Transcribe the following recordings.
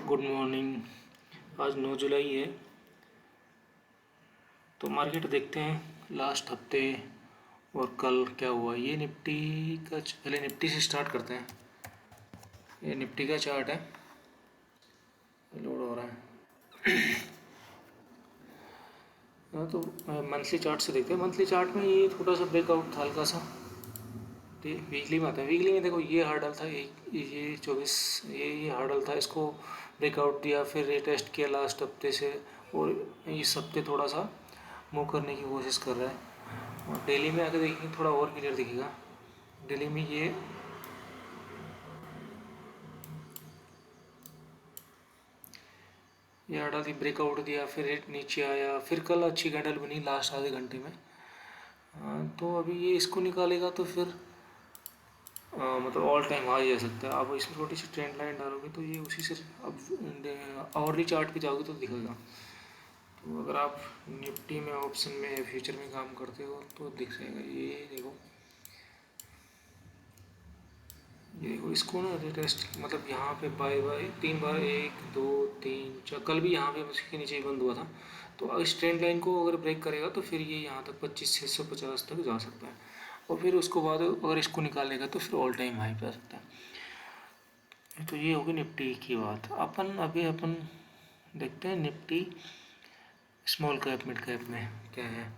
Good morning. आज 9 जुलाई है। तो मार्केट देखते हैं लास्ट हफ्ते और कल क्या हुआ। ये निफ्टी का पहले निफ्टी से स्टार्ट करते हैं। ये निफ्टी का चार्ट है, लोड हो रहा है। हाँ, तो मंथली चार्ट से देखते हैं। मंथली चार्ट में ये थोड़ा सा ब्रेकआउट था हल्का सा। वीकली में आता है। वीकली में देखो ये हार्डल था, ये 24, ये हार्डल था, इसको ब्रेकआउट दिया, फिर रीटेस्ट किया लास्ट हफ्ते से, और इस हफ्ते थोड़ा सा मूव करने की कोशिश कर रहा है। और डेली में आके देखेंगे थोड़ा और क्लियर दिखेगा। डेली में ये हार्डल थी, ब्रेकआउट दिया, फिर रेट नीचे आया, फिर कल अच्छी कैंडल बनी लास्ट आधे घंटे में। तो अभी ये इसको निकालेगा तो फिर मतलब ऑल टाइम हाई जा सकता है। आप इसमें छोटी सी ट्रेंड लाइन डालोगे तो ये उसी से अब आवरली चार्ट पे जाओगे तो दिखेगा। तो अगर आप निफ्टी में ऑप्शन में फ्यूचर में काम करते हो तो दिख जाएगा। ये देखो इसको ना रिटेस्ट, मतलब यहाँ पे बाय बाय 3 बार, 1 2 3 4, कल भी यहाँ पे उसके नीचे ही बंद हुआ था। तो इस ट्रेंड लाइन को अगर ब्रेक करेगा तो फिर ये यहाँ तक 25,650 तक जा सकता है। और फिर उसको बाद अगर इसको निकालेगा तो फिर ऑल टाइम हाई पे आ सकता है। तो ये होगी निफ्टी की बात। अपन देखते हैं Nifty small cap mid cap में क्या है।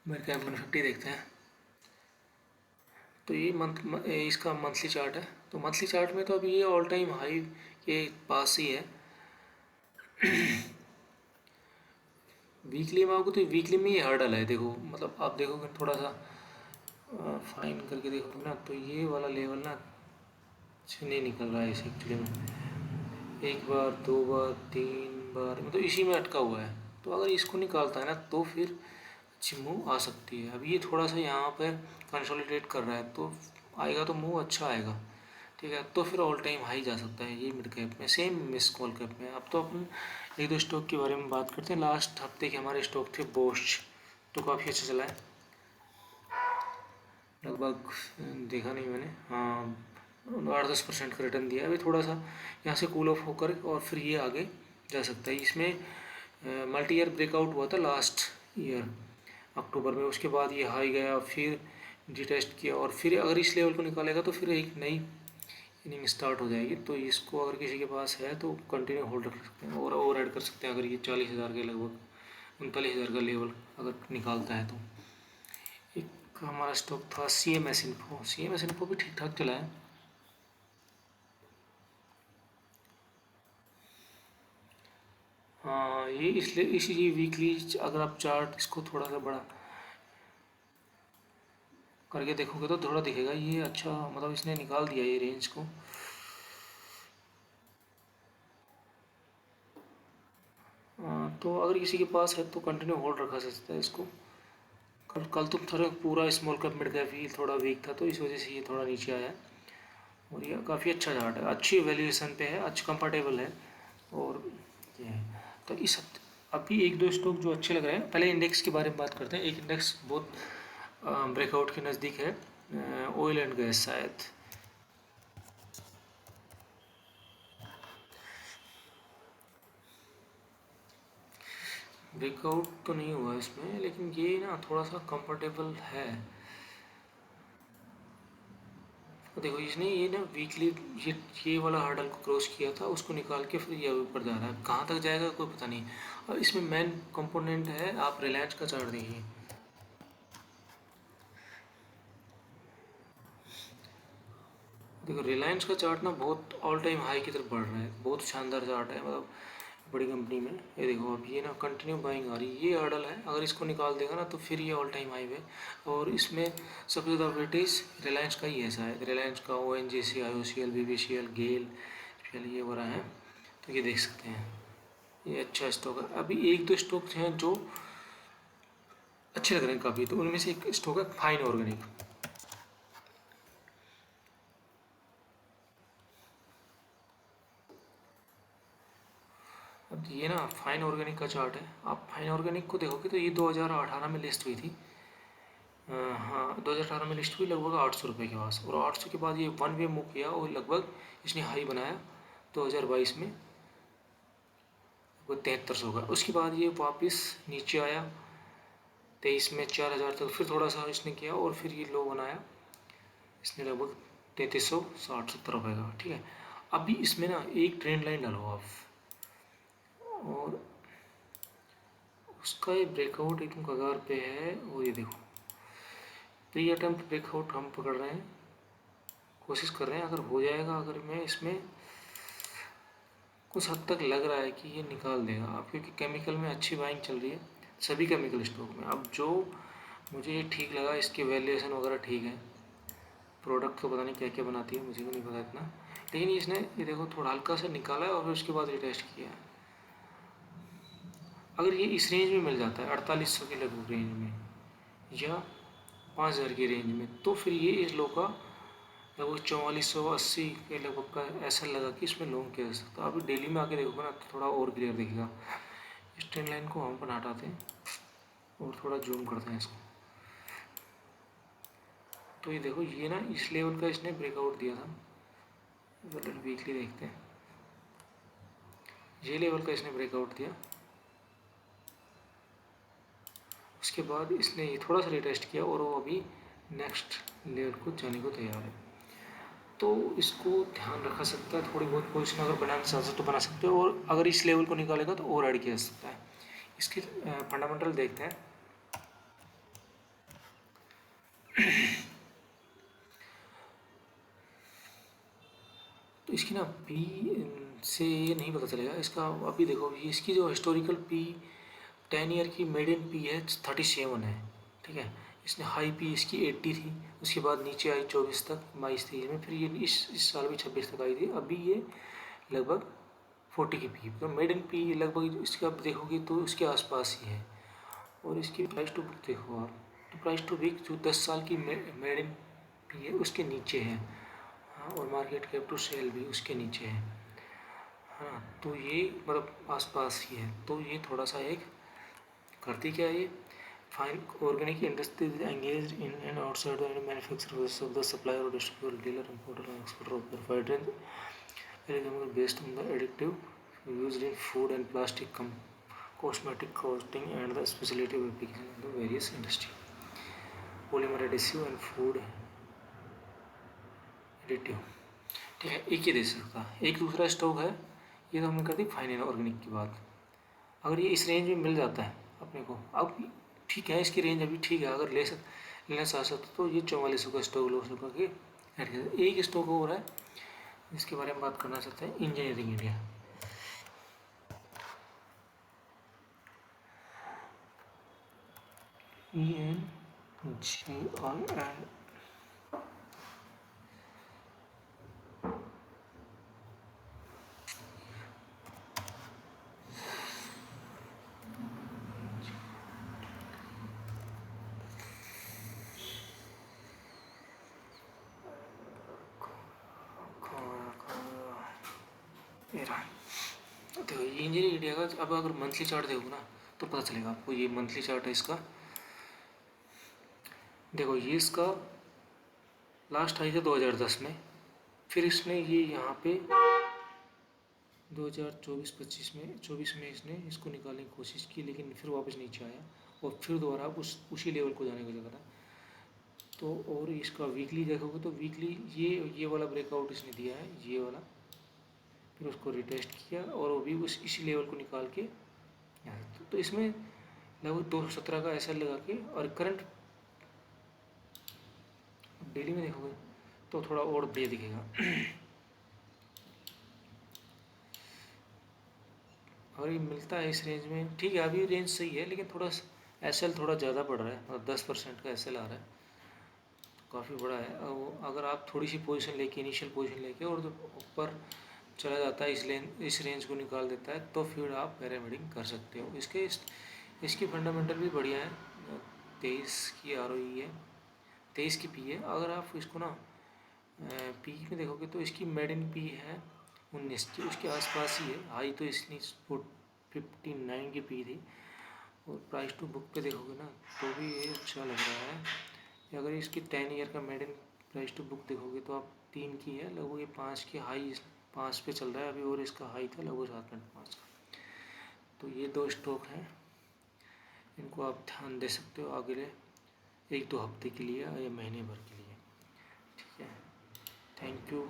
मिड कैप में 50 देखते हैं। तो ये इसका मंथली चार्ट है। तो मंथली चार्ट में तो अभी ये ऑल टाइम हाई के पास ही है। वीकली में आओगे तो वीकली में ये हार्डल है। देखो मतलब आप देखोगे थोड़ा सा फाइन करके देखोगे ना, तो ये वाला लेवल ना नहीं निकल रहा है इस एक्चुअली में। 1 बार 2 बार 3 बार मतलब इसी में अटका हुआ है। तो अगर इसको निकालता है ना तो फिर अच्छी मूव आ सकती है। अभी ये थोड़ा सा यहाँ पर कंसोलिडेट कर रहा है, तो आएगा तो मूव अच्छा आएगा। ठीक है, तो फिर ऑल टाइम हाई जा सकता है ये मिड कैप में, सेम स्मॉल कैप में। अब तो अपन एक दो स्टॉक के बारे में बात करते हैं। लास्ट हफ्ते के हमारे स्टॉक थे बोस्च, तो काफ़ी अच्छा चला है। लगभग देखा नहीं मैंने, हाँ 8-10% का रिटर्न दिया। अभी थोड़ा सा यहाँ से कूल ऑफ होकर और फिर ये आगे जा सकता है। इसमें मल्टी ईयर ब्रेकआउट हुआ था लास्ट ईयर अक्टूबर में, उसके बाद ये हाई गया, फिर डिटेस्ट किया, और फिर अगर इस लेवल को निकालेगा तो फिर एक नई इनिंग स्टार्ट हो जाएगी। तो इसको अगर किसी के पास है तो कंटिन्यू होल्ड रख सकते हैं और ऐड कर सकते हैं। अगर ये 40,000 के लगभग 39,000 का लेवल अगर निकालता है तो। एक हमारा स्टॉक था CMS इन्फो। CMS इन्फो भी ठीक ठाक चला है। हाँ, ये इसलिए इसी वीकली अगर आप चार्ट इसको थोड़ा सा बड़ा करके देखोगे तो थोड़ा दिखेगा ये अच्छा, मतलब इसने निकाल दिया ये रेंज को। तो अगर किसी के पास है तो कंटिन्यू होल्ड रखा सकता है इसको। कल कल तो थोड़ा पूरा स्मॉल कैप मिड कैप ही थोड़ा वीक था, तो इस वजह से ये थोड़ा नीचे आया है। और ये काफ़ी अच्छा चार्ट है, अच्छी वैल्यूएशन पे है, अच्छा कंफर्टेबल है। और ये है तो इस हफ्ते अभी एक दो स्टॉक जो अच्छे लग रहे हैं। पहले इंडेक्स के बारे में बात करते हैं। एक इंडेक्स बहुत ब्रेकआउट के नज़दीक है, ऑयल एंड गैस शायद। ब्रेकआउट तो नहीं हुआ इसमें, लेकिन ये ना थोड़ा सा कंफर्टेबल है। तो देखो इसने ये ना वीकली ये वाला हार्डल को क्रॉस किया था, उसको निकाल के फिर ये ऊपर जा रहा है। कहाँ तक जाएगा कोई पता नहीं। और इसमें मेन कंपोनेंट है, आप रिलायंस का चार्ट देखिए। देखो रिलायंस का चार्ट ना बहुत ऑल टाइम हाई की तरफ बढ़ रहा है, बहुत शानदार चार्ट है। मतलब बड़ी कंपनी में ये देखो अब ये ना कंटिन्यू बाइंग आ रही है। ये हार्डल है, अगर इसको निकाल देगा ना तो फिर ये ऑल टाइम हाई पे। और इसमें सबसे ज़्यादा वेटेज रिलायंस का ही है शायद। रिलायंस का, ONGC, IOCL, BPCL, गेल, ये हो रहा है। तो ये देख सकते हैं, ये अच्छा स्टॉक है। अभी एक दो स्टॉक हैं जो अच्छे लग रहे हैं काफ़ी, तो उनमें से एक स्टॉक है फाइन ऑर्गेनिक। अब ये ना फाइन ऑर्गेनिक का चार्ट है। आप फाइन ऑर्गेनिक को देखोगे तो ये 2018 में लिस्ट हुई थी। हाँ 2018 में लिस्ट हुई लगभग 800 रुपये के पास, और 800 के बाद ये वन वे मूव किया और लगभग इसने हाई बनाया 2022 में वो 7300 का। उसके बाद ये वापस नीचे आया 23 में 4000 तक, फिर थोड़ा सा इसने किया और फिर ये लो बनाया इसने लगभग 3360-70 रुपये का। ठीक है, अभी इसमें ना एक ट्रेंड लाइन डालो आप, और उसका ये ब्रेकआउट एकदम कगार पे है, और ये देखो प्री अटेम्प्ट ब्रेकआउट हम पकड़ रहे हैं, कोशिश कर रहे हैं, अगर हो जाएगा, अगर मैं इसमें कुछ हद तक लग रहा है कि ये निकाल देगा आप, क्योंकि केमिकल में अच्छी बाइंग चल रही है सभी केमिकल स्टॉक में। अब जो मुझे ये ठीक लगा, इसकी वैल्यूएशन वगैरह ठीक है, प्रोडक्ट तो पता नहीं क्या क्या बनाती है, मुझे को नहीं पता इतना, लेकिन इसने ये देखो थोड़ा हल्का सा निकाला है और फिर उसके बाद रिटेस्ट किया है। अगर ये इस रेंज में मिल जाता है 4800 के लगभग रेंज में या 5000 की रेंज में, तो फिर ये इस लो का लगभग 4480 के लगभग का ऐसा लगा कि इसमें लॉन्ग किया जा सकता है। अभी डेली में आके देखोगे ना तो थोड़ा और क्लियर दिखेगा। इस ट्रेंड लाइन को हम अपन हटाते हैं और थोड़ा जूम करते हैं इसको, तो ये देखो ये ना इस लेवल का इसने ब्रेकआउट दिया था, वीकली देखते हैं, ये लेवल का इसने ब्रेकआउट दिया, उसके बाद इसने ये थोड़ा सा रिटेस्ट किया और वो अभी नेक्स्ट लेवल को जाने को तैयार है। तो इसको ध्यान रखा सकता है, थोड़ी बहुत पोजीशन अगर बनाना चाहते तो बना सकते हो, और अगर इस लेवल को निकालेगा तो और ऐड किया जा सकता है। इसकी फंडामेंटल देखते हैं। तो इसकी ना पी से ये नहीं पता चलेगा इसका, अभी देखो इसकी जो हिस्टोरिकल पी 10 ईयर की मेडियन पी है 37 है। ठीक है, इसने हाई पी इसकी 80 थी, उसके बाद नीचे आई 24 तक 22-23 में, फिर ये इस साल भी 26 तक आई थी, अभी ये लगभग 40 की पी, तो मेडियन पी लगभग इसका आप देखोगे तो उसके आसपास ही है। और इसकी प्राइस टू बुक देखो आप, तो प्राइस टू वीक जो 10 साल की मेडियन पी है उसके नीचे है, हाँ, और मार्केट कैप टू सेल भी उसके नीचे है, हाँ, तो ये मतलब आसपास ही है। तो ये थोड़ा सा एक करती क्या है, ये fine organic industry engage in and outside the manufacture of the supplier और डिस्ट्रीब्यूटर डीलर इंपोर्टर और exporter of provide range based on the additive used in food and plastic cosmetic coating and the specialty application in the various industry, polymer adhesive and food additive। ठीक है, एक ही दे सकता है, एक दूसरा stock है, ये तो हमने कर दी फाइन एंड ऑर्गेनिक की बात। अगर ये इस रेंज में मिल जाता है अपने को, अब ठीक है इसकी रेंज अभी ठीक है, अगर लेना चाह सकते तो ये 4400 का स्टॉक लो सको कि ऐड कर। एक स्टॉक हो रहा है जिसके बारे में बात करना चाहते हैं, इंजीनियरिंग इंडिया। ENGIN देखो ये इंजीनियरिंग इंडिया का, अब अगर मंथली चार्ट देखो ना तो पता चलेगा आपको, ये मंथली चार्ट है इसका। देखो ये इसका लास्ट आई था 2010 में, फिर इसने ये यहाँ पे 2024-25 में 24 में इसने इसको निकालने की कोशिश की, लेकिन फिर वापस नीचे आया और फिर दोबारा उसी लेवल को जाने की जगह था। तो और इसका वीकली देखोगे तो वीकली ये वाला ब्रेकआउट इसने दिया है, ये वाला, फिर उसको रिटेस्ट किया और वो भी इसी लेवल को निकाल के तो इसमें लगभग 217 का ऐसा लगा के, और करंट डेली में देखोगे तो थोड़ा और बढ़िया दिखेगा। अगर ये मिलता है इस रेंज में ठीक है, अभी रेंज सही है, लेकिन थोड़ा एसएल थोड़ा ज़्यादा पड़ रहा है, मतलब 10% का एसएल आ रहा है, काफ़ी बड़ा है। अगर आप थोड़ी सी पोजीशन लेके, इनिशियल पोजीशन लेके और तो ऊपर चला जाता है, इस रेंज को निकाल देता है, तो फिर आप पैरामेडिंग कर सकते हो। इसकी फंडामेंटल भी बढ़िया है, 23 की ROE है, 23 की पी है। अगर आप इसको ना पी में देखोगे तो इसकी मेडियन पी है 19 की, उसके आसपास ही है। हाई तो इसने 59 की पी थी, और प्राइस टू बुक पे देखोगे ना तो भी ये अच्छा लग रहा है, अगर इसकी 10 ईयर का मेडिन प्राइस टू बुक देखोगे तो आप 3 की है, लगभग ये 5 की हाई 5 पे चल रहा है अभी, और इसका हाई था लगभग 7.5 का। तो ये 2 स्टॉक हैं, इनको आप ध्यान दे सकते हो अगले 1-2 हफ्ते के लिए या महीने भर के लिए। ठीक है, थैंक यू।